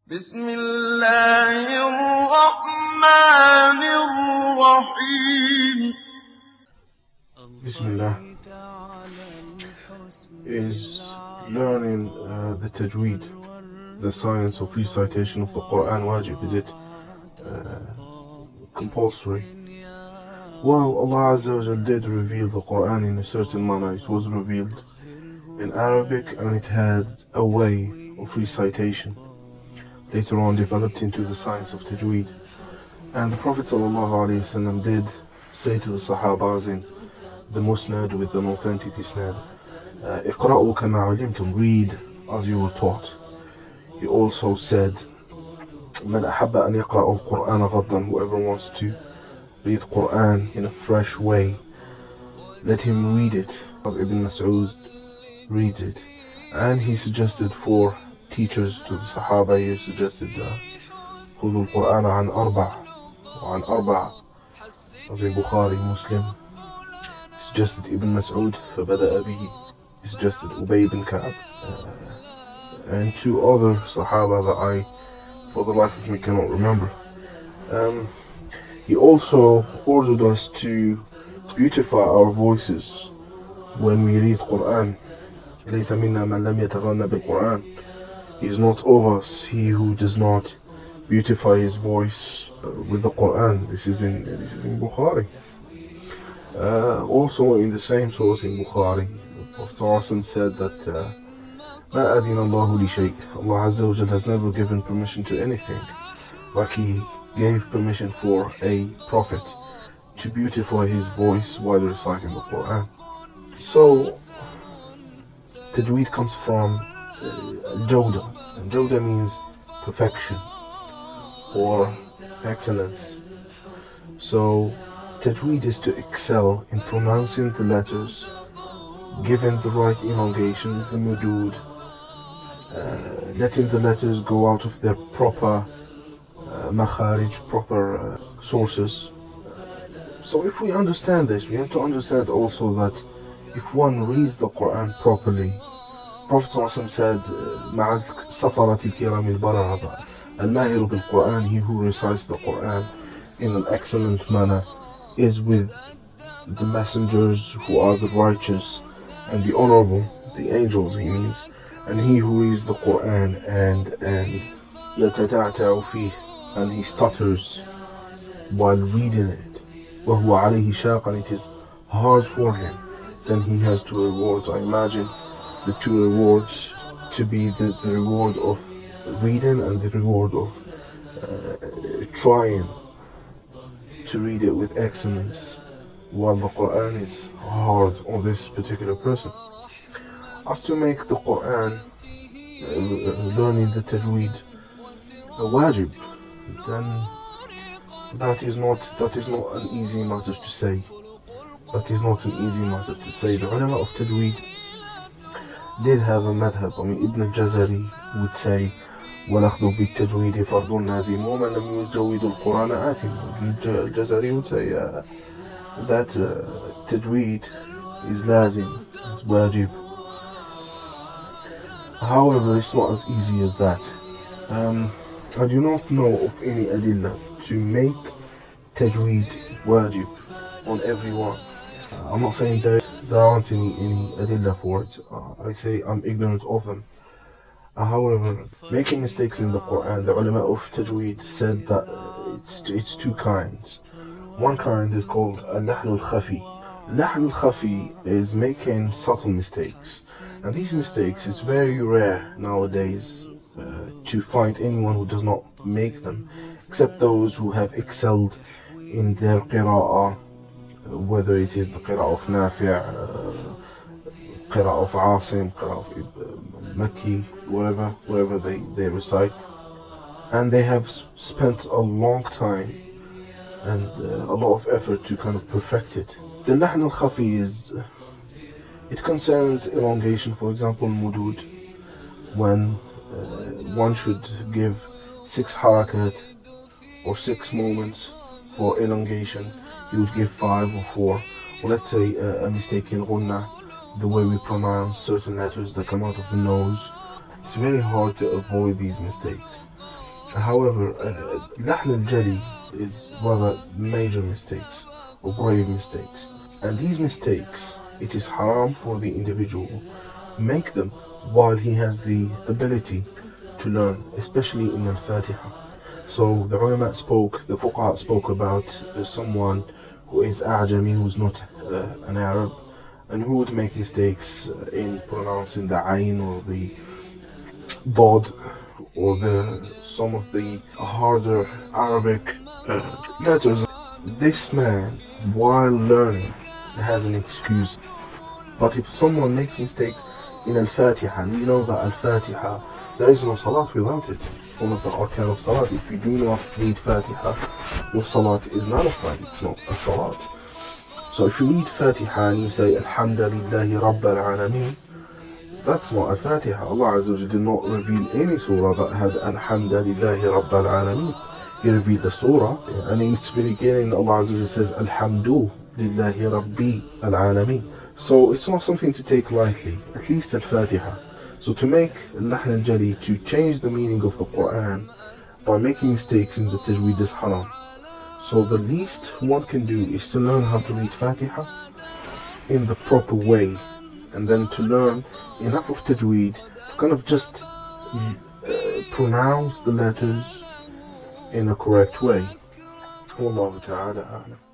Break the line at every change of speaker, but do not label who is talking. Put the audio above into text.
بسم الله الرحمن الرحيم.
Bismillah is learning the Tajweed, the science of recitation of the Quran Waajib. Is it compulsory? Well, Allah Azza wa Jal did reveal the Quran in a certain manner. It was revealed in Arabic and it had a way of recitation, later on developed into the science of Tajweed. And the Prophet ﷺ did say to the Sahabas in the Musnad with an authentic Isnad, اقرأوا كما علمتم, read as you were taught. He also said, من أحب أن يقرأ القرآن غضا, whoever wants to read Quran in a fresh way, let him read it as Ibn Mas'ud reads it. And he suggested for teachers to the Sahaba, he suggested خذوا القرآن عن أربع as in Bukhari, Muslim. He suggested Ibn Mas'ud فبدأ به. He suggested Ubay ibn Ka'ab and two other Sahaba that I for the life of me cannot remember. He also ordered us to beautify our voices when we read Quran. ليس منا من لم يتغنى بالقرآن. He is not of us he who does not beautify his voice with the Quran. This is in Bukhari. Also in the same source in Bukhari, Prophet said that ما أذن الله لشيء. Allah Azza wa Jal has never given permission to anything like He gave permission for a prophet to beautify his voice while reciting the Quran. So Tajweed comes from Jawda, and Jawda means perfection or excellence. So Tajweed is to excel in pronouncing the letters, giving the right elongations, the mudud, letting the letters go out of their proper makharij, proper sources. So if we understand this, we have to understand also that if one reads the Quran properly, Prophet ﷺ said, مع السفرة الكرام البررة الماهر بالقرآن, he who recites the Quran in an excellent manner is with the messengers who are the righteous and the honorable, the angels he means, and he who reads the Quran and يتتعتع فيه, and he stutters while reading it, وهو عليه شاق, and it is hard for him, then he has two rewards. I imagine the two rewards to be the reward of reading and the reward of trying to read it with excellence, while the Quran is hard on this particular person. As to make the Quran, learning the Tajweed a wajib, then that is not an easy matter to say. That is not an easy matter to say. The ulama of Tajweed did have a madhab. I mean, Ibn al-Jazari would say, وَنَخْذُ بِالتَّجْوِيدِ فَرْضٌ نَازِمٌ وَمَنْ لَمْ يُجَوِّدُ الْقُرْآنَ آثِمٌ. Ibn al-Jazari would say that Tajweed is lazim, is wajib. However, it's not as easy as that. I do not know of any adillah to make Tajweed wajib on everyone. I'm not saying there aren't any adillah for it. I say I'm ignorant of them. However, making mistakes in the Quran, the ulama of Tajweed said that it's two kinds. One kind is called al-lahm al-khafi. Lahm al-khafi is making subtle mistakes, and these mistakes is very rare nowadays to find anyone who does not make them, except those who have excelled in their qira'ah, whether it is the qira'ah of Nafi', qira'ah of Asim, qira'ah of Makki, wherever they recite, and they have spent a long time and a lot of effort to kind of perfect it. The Lahm al-Khafi it concerns elongation. For example, mudud, when one should give 6 harakat or 6 moments for elongation, he would give 5 or 4. Or let's say a mistake in ghunna, the way we pronounce certain letters that come out of the nose. It's very hard to avoid these mistakes. However, Lahm al-Jali is rather major mistakes or grave mistakes. And these mistakes, it is haram for the individual make them while he has the ability to learn, especially in Al-Fatiha. So the ulama spoke, the fuqaha spoke about someone who is A'jami, who's not an Arab, and who would make mistakes in pronouncing the Ain or the Bod or some of the harder Arabic letters. This man, while learning, has an excuse. But if someone makes mistakes in Al-Fatiha, and you know that Al-Fatiha, there is no Salat without it. It's one of the arkan of Salat. If you do not read Fatiha, your Salat is nullified. It's not a Salat. So if you read Fatiha and you say Alhamdulillahi Rabbil Alameen, that's not Al-Fatiha. Allah Azza wa Jalla did not reveal any surah that had Alhamdulillahi Rabbil Alameen. He revealed the surah, and in its beginning Allah Azza wa Jalla says Alhamdulillahi Rabbi Al-Alameen. So it's not something to take lightly, at least Al-Fatiha. So to make Lahm al-Jali, to change the meaning of the Quran by making mistakes in the Tajweed is haram. So the least one can do is to learn how to read Fatiha in the proper way, and then to learn enough of Tajweed to kind of just pronounce the letters in a correct way. Wallahu ta'ala a'lam.